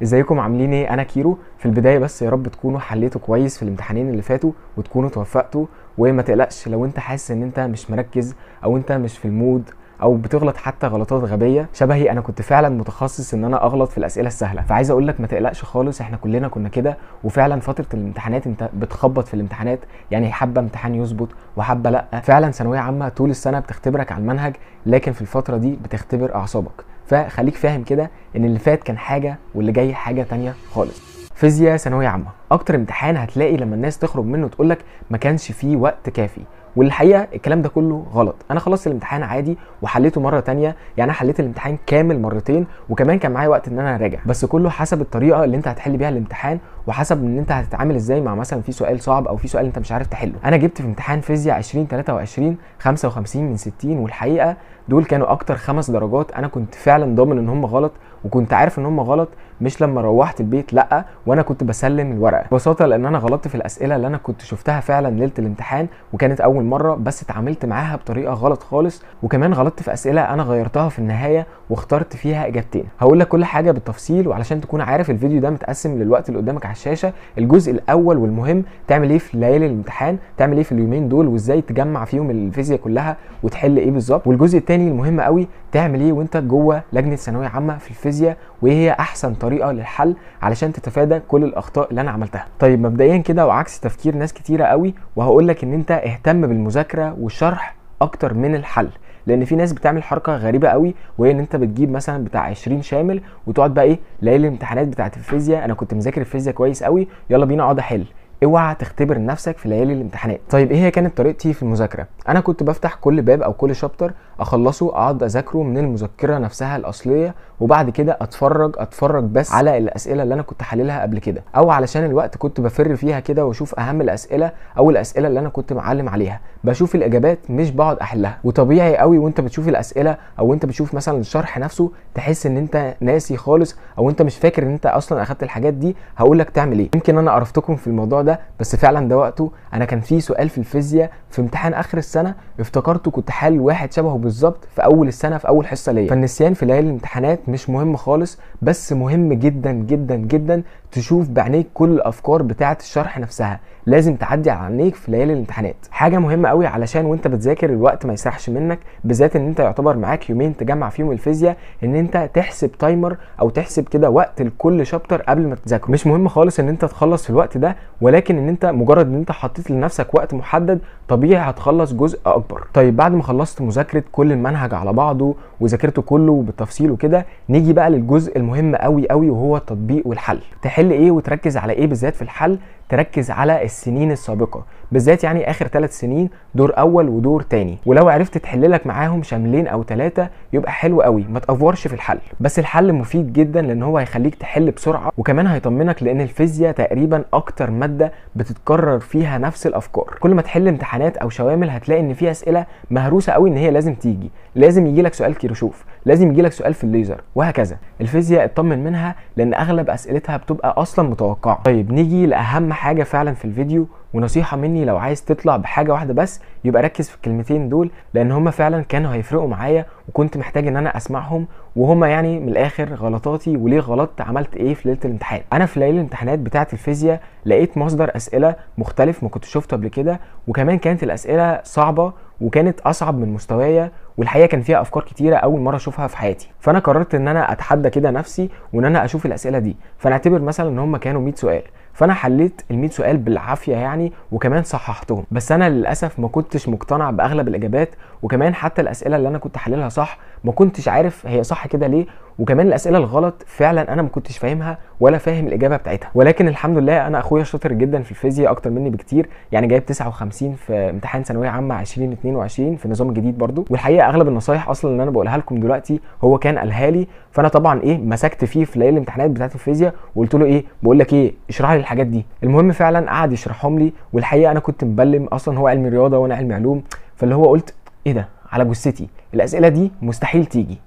ازيكم عاملين ايه؟ انا كيرو. في البدايه بس يا رب تكونوا حليتوا كويس في الامتحانين اللي فاتوا وتكونوا توفقتوا، وما تقلقش لو انت حاسس ان انت مش مركز او انت مش في المود او بتغلط حتى غلطات غبيه شبهي. انا كنت فعلا متخصص ان انا اغلط في الاسئله السهله، فعايز اقول لك ما تقلقش خالص، احنا كلنا كنا كده. وفعلا فتره الامتحانات انت بتخبط في الامتحانات، يعني حبه امتحان يظبط وحبه لا. فعلا ثانويه عامه طول السنه بتختبرك على المنهج، لكن في الفتره دي بتختبر اعصابك. فخليك فاهم كده ان اللي فات كان حاجه واللي جاي حاجه تانية خالص. فيزياء ثانويه عامه اكتر امتحان هتلاقي لما الناس تخرج منه تقولك ما كانش فيه وقت كافي، والحقيقه الكلام ده كله غلط. انا خلصت الامتحان عادي وحليته مره تانية، يعني انا حليت الامتحان كامل مرتين وكمان كان معايا وقت ان انا اراجع، بس كله حسب الطريقه اللي انت هتحل بيها الامتحان وحسب ان انت هتتعامل ازاي مع مثلا في سؤال صعب او في سؤال انت مش عارف تحله. انا جبت في امتحان فيزياء 2023 55 من 60، والحقيقه دول كانوا اكتر 5 درجات انا كنت فعلا ضامن ان هم غلط، وكنت عارف ان هم غلط مش لما روحت البيت، لا، وانا كنت بسلم الورقه ببساطه، لان انا غلطت في الاسئله اللي انا كنت شفتها فعلا ليله الامتحان وكانت اول مره، بس اتعاملت معاها بطريقه غلط خالص. وكمان غلطت في اسئله انا غيرتها في النهايه واخترت فيها اجابتين. هقول لك كل حاجه بالتفصيل، وعلشان تكون عارف الفيديو ده متقسم للوقت اللي قدامك على الشاشه. الجزء الاول والمهم تعمل ايه في ليالي الامتحان، تعمل ايه في اليومين دول، وازاي تجمع فيهم الفيزياء كلها وتحل ايه بالظبط. والجزء الثاني المهم قوي تعمل ايه وانت جوه لجنه ثانويه عامه في الفيزياء، وايه هي احسن طريقه للحل علشان تتفادى كل الاخطاء اللي انا عملتها. طيب مبدئيا كده وعكس تفكير ناس كتيره قوي، وهقول لك ان انت اهتم بالمذاكره والشرح اكتر من الحل، لان في ناس بتعمل حركه غريبه قوي، وهي ان انت بتجيب مثلا بتاع 20 شامل وتقعد بقى ايه ليالي الامتحانات بتاعه الفيزياء، انا كنت مذاكر الفيزياء كويس قوي يلا بينا اقعد احل. اوعى تختبر نفسك في ليالي الامتحانات. طيب ايه هي كانت طريقتي في المذاكره؟ انا كنت بفتح كل باب او كل شابتر اخلصه اقعد اذاكره من المذكره نفسها الاصليه، وبعد كده اتفرج بس على الاسئله اللي انا كنت حللها قبل كده، او علشان الوقت كنت بفر فيها كده واشوف اهم الاسئله او الاسئله اللي انا كنت معلم عليها، بشوف الاجابات مش بقعد احلها. وطبيعي قوي وانت بتشوف الاسئله او انت بتشوف مثلا الشرح نفسه تحس ان انت ناسي خالص او انت مش فاكر ان انت اصلا اخدت الحاجات دي. هقول لك تعمل ايه. يمكن انا قرفتكم في الموضوع ده، بس فعلا ده وقته. انا كان في سؤال في الفيزياء في امتحان اخر السنه افتكرته كنت حل واحد شبهه بالظبط في اول السنه في اول حصه ليا. فالنسيان في ليالي الامتحانات مش مهم خالص، بس مهم جدا جدا جدا تشوف بعينيك كل الافكار بتاعه الشرح نفسها، لازم تعدي على عينيك في ليالي الامتحانات. حاجه مهمه قوي علشان وانت بتذاكر الوقت ما يسرحش منك، بالذات ان انت يعتبر معاك يومين تجمع فيهم الفيزياء، ان انت تحسب تايمر او تحسب كده وقت لكل شابتر قبل ما تذاكره. مش مهم خالص ان انت تخلص في الوقت ده، ولكن ان انت مجرد ان انت حطيت لنفسك وقت محدد طبيعي هتخلص جزء اكبر. طيب بعد ما خلصت مذاكره كل المنهج على بعضه وذاكرته كله بالتفصيل وكده، نيجي بقى للجزء المهم قوي قوي وهو التطبيق والحل. تحل ايه وتركز على ايه بالذات في الحل؟ تركز على السنين السابقه بالذات، يعني اخر 3 سنين، دور اول ودور تاني، ولو عرفت تحل لك معاهم شاملين او 3 يبقى حلو قوي، ما تافورش في الحل. بس الحل مفيد جدا لان هو هيخليك تحل بسرعه، وكمان هيطمنك لان الفيزياء تقريبا اكتر ماده بتتكرر فيها نفس الافكار. كل ما تحل امتحانات او شوامل هتلاقي ان في اسئله مهروسه قوي ان هي لازم تيجي، لازم يجي لك سؤال كيروشوف، لازم يجي لك سؤال في الليزر، وهكذا. الفيزياء اطمن منها لان اغلب اسئلتها بتبقى اصلا متوقعه. طيب نيجي لاهم حاجه فعلا في الفيديو، ونصيحه مني لو عايز تطلع بحاجه واحده بس يبقى ركز في الكلمتين دول، لان هما فعلا كانوا هيفرقوا معايا وكنت محتاج ان انا اسمعهم، وهما يعني من الاخر غلطاتي وليه غلطت عملت ايه في ليله الامتحان. انا في ليله الامتحانات بتاعه الفيزياء لقيت مصدر اسئله مختلف ما كنت شفته قبل كده، وكمان كانت الاسئله صعبه وكانت اصعب من مستوايا، والحقيقه كان فيها افكار كتيره اول مره اشوفها في حياتي. فانا قررت ان انا اتحدى كده نفسي وان انا اشوف الاسئله دي. فنعتبر مثلا ان هم كانوا 100 سؤال، فانا حليت ال 100 سؤال بالعافيه يعني، وكمان صححتهم. بس انا للاسف ما كنتش مقتنع باغلب الاجابات، وكمان حتى الاسئله اللي انا كنت حللها صح ما كنتش عارف هي صح كده ليه، وكمان الاسئله الغلط فعلا انا ما كنتش فاهمها ولا فاهم الاجابه بتاعتها. ولكن الحمد لله انا اخويا شاطر جدا في الفيزياء اكتر مني بكتير، يعني جايب 59 في امتحان ثانويه عامه 2022 في النظام الجديد برضو. والحقيقه اغلب النصايح اصلا اللي انا بقولها لكم دلوقتي هو كان قالها لي، فانا طبعا ايه مسكت فيه في ليالي الامتحانات بتاعه الفيزياء وقلت له ايه بقول لك ايه اشرح لي الحاجات دي. المهم فعلا قعد يشرحهم لي، والحقيقه انا كنت مبلم، اصلا هو علمي رياضه وانا علمي علوم، فاللي هو قلت ايه ده على جثتي الاسئله دي مستحيل تيجي.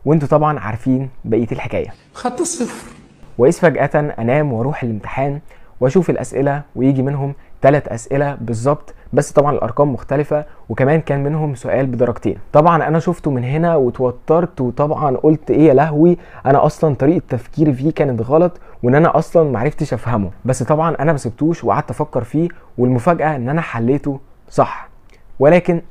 وانتوا طبعا عارفين بقيه الحكايه. خدت الصفر. واذ فجاه انام واروح الامتحان واشوف الاسئله ويجي منهم 3 اسئله بالظبط، بس طبعا الارقام مختلفه، وكمان كان منهم سؤال بدرجتين. طبعا انا شفته من هنا وتوترت، وطبعا قلت ايه يا لهوي، انا اصلا طريقه تفكيري فيه كانت غلط، وان انا اصلا معرفتش افهمه. بس طبعا انا مسبتوش وقعدت افكر فيه، والمفاجاه ان انا حليته صح. ولكن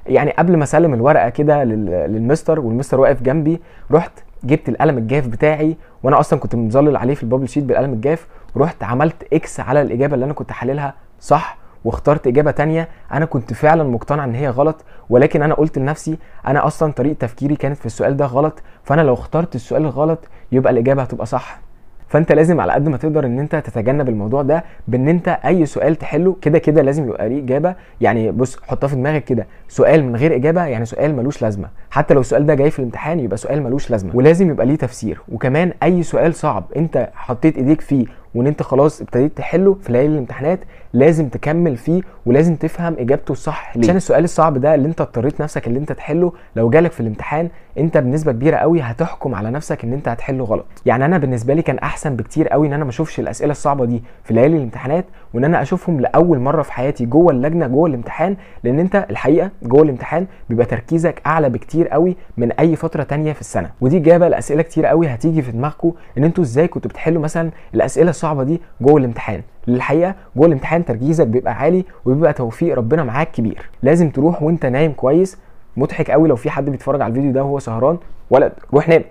يعني قبل ما اسلم الورقه كده للمستر، والمستر واقف جنبي، رحت جبت القلم الجاف بتاعي، وانا اصلا كنت مظلل عليه في البابل شيت بالقلم الجاف، ورحت عملت اكس على الاجابه اللي انا كنت حللها صح، واخترت اجابه تانية انا كنت فعلا مقتنع ان هي غلط، ولكن انا قلت لنفسي انا اصلا طريقه تفكيري كانت في السؤال ده غلط، فانا لو اخترت السؤال الغلط يبقى الاجابه هتبقى صح. فانت لازم على قد ما تقدر ان انت تتجنب الموضوع ده، بان انت اي سؤال تحله كده كده لازم يبقى ليه اجابه. يعني بص، حطها في دماغك كده، سؤال من غير اجابه يعني سؤال ملوش لازمه، حتى لو السؤال ده جاي في الامتحان يبقى سؤال ملوش لازمه، ولازم يبقى ليه تفسير. وكمان اي سؤال صعب انت حطيت ايديك فيه وان انت خلاص ابتديت تحله في ليالي الامتحانات، لازم تكمل فيه ولازم تفهم اجابته الصح ليه، عشان السؤال الصعب ده اللي انت اضطريت نفسك اللي انت تحله لو جالك في الامتحان انت بنسبه كبيره قوي هتحكم على نفسك ان انت هتحله غلط. يعني انا بالنسبه لي كان احسن بكتير قوي ان انا ما اشوفش الاسئله الصعبه دي في ليالي الامتحانات، وان انا اشوفهم لاول مره في حياتي جوه اللجنه جوه الامتحان، لان انت الحقيقه جوه الامتحان بيبقى تركيزك اعلى بكتير قوي من اي فتره تانية في السنه. ودي اجابه لاسئله كتير قوي هتيجي في دماغكم ان انتوا ازاي كنتوا بتحلوا مثلا الاسئله الصعبه دي جوه الامتحان. للحقيقه جوه الامتحان تركيزك بيبقى عالي وبيبقى توفيق ربنا معاك كبير. لازم تروح وانت نايم كويس. مضحك قوي لو في حد بيتفرج على الفيديو ده وهو سهران، ولد روح نام.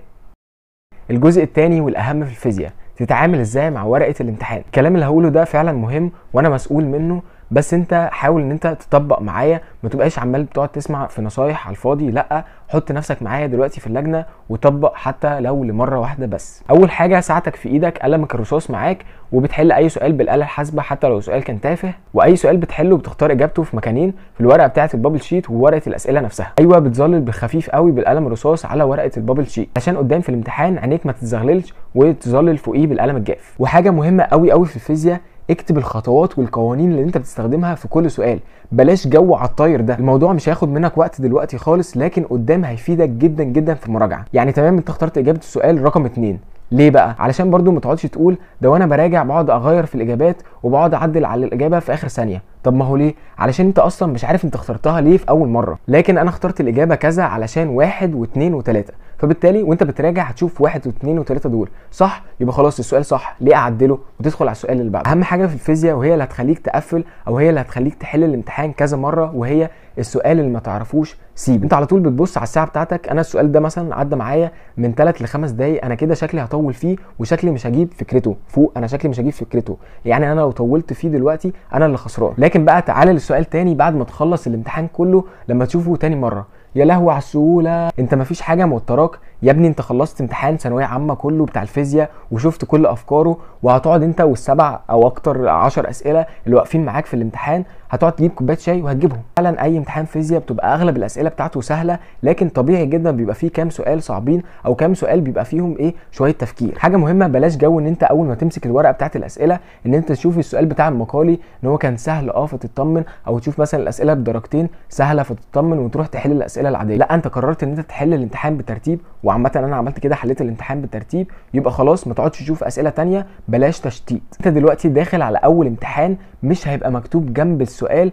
الجزء الثاني والاهم في الفيزياء، تتعامل ازاي مع ورقه الامتحان. الكلام اللي هقوله ده فعلا مهم وانا مسؤول منه، بس انت حاول ان انت تطبق معايا، ما تبقاش عمال بتقعد تسمع في نصايح على الفاضي، لا، حط نفسك معايا دلوقتي في اللجنه وطبق حتى لو لمره واحده بس. اول حاجه ساعتك في ايدك قلمك الرصاص معاك، وبتحل اي سؤال بالاله الحاسبه حتى لو السؤال كان تافه، واي سؤال بتحله بتختار اجابته في مكانين في الورقه بتاعه البابل شيت وورقه الاسئله نفسها. ايوه، بتظلل بخفيف قوي بالقلم الرصاص على ورقه البابل شيت عشان قدام في الامتحان عينيك ما تتزغللش وتظلل فوقيه بالقلم الجاف. وحاجه مهمه قوي قوي في الفيزياء، اكتب الخطوات والقوانين اللي انت بتستخدمها في كل سؤال، بلاش جو على الطاير ده. الموضوع مش هياخد منك وقت دلوقتي خالص، لكن قدام هيفيدك جدا جدا في المراجعه. يعني تمام، انت اخترت اجابه السؤال رقم 2، ليه بقى؟ علشان برضو ما تقعدش تقول ده وانا براجع بقعد اغير في الاجابات وبقعد اعدل على الاجابه في اخر ثانيه. طب ما هو ليه؟ علشان انت اصلا مش عارف انت اخترتها ليه في اول مره. لكن انا اخترت الاجابه كذا علشان 1 و2 و3، فبالتالي وانت بتراجع هتشوف 1 و2 و3 دول صح، يبقى خلاص السؤال صح، ليه اعدله وتدخل على السؤال اللي بعده. اهم حاجه في الفيزياء وهي اللي هتخليك تقفل او هي اللي هتخليك تحل الامتحان كذا مره، وهي السؤال اللي ما تعرفوش سيب. انت على طول بتبص على الساعه بتاعتك، انا السؤال ده مثلا عدى معايا من 3 ل 5 دقايق، انا كده شكلي هطول فيه وشكلي مش هجيب فكرته فوق، انا شكلي مش هجيب فكرته، يعني انا لو طولت فيه دلوقتي انا اللي خسران. لكن بقى تعالى للسؤال تاني بعد ما تخلص الامتحان كله، لما تشوفه تاني مره يا لهوي على السهوله، انت مفيش حاجه موتراك يا ابني، انت خلصت امتحان ثانويه عامه كله بتاع الفيزياء وشفت كل افكاره، وهتقعد انت والسبع او اكتر 10 اسئله اللي واقفين معاك في الامتحان هتقعد تجيب كوبايه شاي وهتجيبهم. فعلا اي امتحان فيزياء بتبقى اغلب الاسئله بتاعته سهله، لكن طبيعي جدا بيبقى فيه كام سؤال صعبين او كام سؤال بيبقى فيهم ايه شويه تفكير. حاجه مهمه، بلاش جو ان انت اول ما تمسك الورقه بتاعت الاسئله ان انت تشوف السؤال بتاع المقالي ان هو كان سهل فتطمن، او تشوف مثلا الاسئله بدرجتين سهله فتطمن وتروح تحل الاسئله العاديه. لا، انت قررت ان انت تحل الامتحان بالترتيب، وعامه انا عملت كده، حليت الامتحان بالترتيب، يبقى خلاص ما تقعدش تشوف اسئله تانية، بلاش تشتيت. انت دلوقتي داخل على اول امتحان مش هيبقى مكتوب جنب السؤال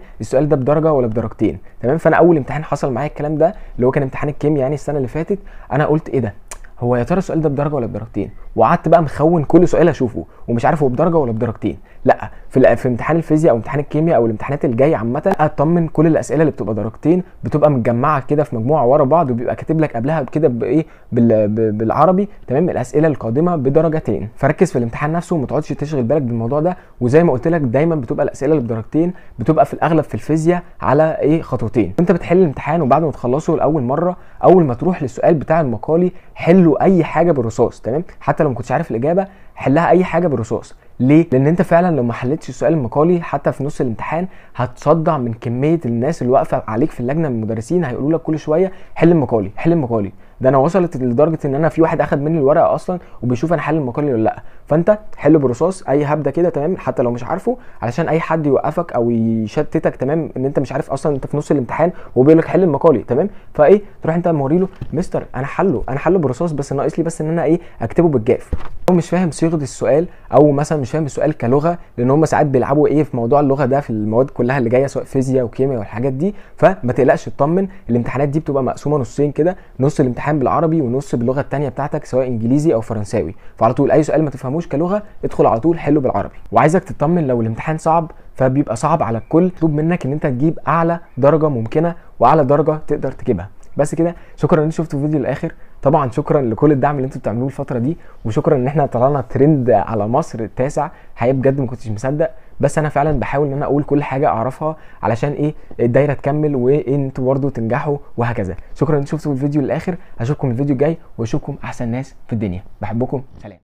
ده بدرجه ولا بدرجتين، تمام؟ فانا اول امتحان حصل معايا الكلام ده اللي هو كان امتحان الكيمياء يعني السنه اللي فاتت، انا قلت ايه ده، هو يا ترى السؤال ده بدرجه ولا بدرجتين؟ وقعدت بقى مخون كل سؤال اشوفه ومش عارف هو بدرجه ولا بدرجتين. لا، في امتحان الفيزياء او امتحان الكيمياء او الامتحانات الجايه عامه اطمن كل الاسئله اللي بتبقى درجتين بتبقى متجمعه كده في مجموعه ورا بعض، وبيبقى كاتب لك قبلها كده بايه بالعربي، تمام، الاسئله القادمه بدرجتين. فركز في الامتحان نفسه وما تقعدش تشغل بالك بالموضوع ده. وزي ما قلت لك دايما بتبقى الاسئله اللي بدرجتين بتبقى في الاغلب في الفيزياء على ايه خطوتين. وانت بتحل الامتحان وبعد ما تخلصه لاول مره، اول ما تروح للسؤال بتاع المقالي حله اي حاجه بالرصاص، تمام؟ حتى لو ما كنتش عارف الاجابه حلها اي حاجه بالرصاص. ليه؟ لان انت فعلا لو ما حلتش السؤال المقالي حتى في نص الامتحان هتصدع من كميه الناس اللي واقفه عليك في اللجنه من المدرسين، هيقولوا لك كل شويه حل المقالي حل المقالي، ده انا وصلت لدرجه ان انا في واحد اخد مني الورقه اصلا وبيشوف انا حل المقال ولا لا. فانت حل برصاص اي هبده كده تمام، حتى لو مش عارفه، علشان اي حد يوقفك او يشتتك تمام، ان انت مش عارف اصلا، انت في نص الامتحان وهو بيقول لك حل المقالي تمام، فايه تروح انت موري له مستر انا حله برصاص، بس ناقص لي بس ان انا ايه اكتبه بالجاف. هو مش فاهم صيغه السؤال، او مثلا مش فاهم السؤال كلغه، لان هم ساعات بيلعبوا ايه في موضوع اللغه ده في المواد كلها اللي جايه سواء فيزياء وكيمياء والحاجات دي. فما تقلقش اطمن، الامتحانات دي بتبقى مقسومه نصين كده، نص الامتحان بالعربي ونص باللغه الثانيه بتاعتك سواء انجليزي او فرنساوي. فعلى طول اي سؤال ما تفهموش كلغه ادخل على طول حله بالعربي. وعايزك تطمن لو الامتحان صعب فبيبقى صعب على الكل، مطلوب منك ان انت تجيب اعلى درجه ممكنه واعلى درجه تقدر تجيبها. بس كده، شكرا ان انتوا شفتوا الفيديو للاخر. طبعا شكرا لكل الدعم اللي انتوا بتعملوه الفتره دي، وشكرا ان احنا طلعنا ترند على مصر التاسع. حقيقي بجد ما كنتش مصدق، بس انا فعلا بحاول ان انا اقول كل حاجه اعرفها علشان ايه الدايره تكمل وايه انتوا برضو تنجحوا وهكذا. شكرا ان انتوا شفتوا الفيديو للاخر، اشوفكم الفيديو الجاي واشوفكم احسن ناس في الدنيا. بحبكم، سلام.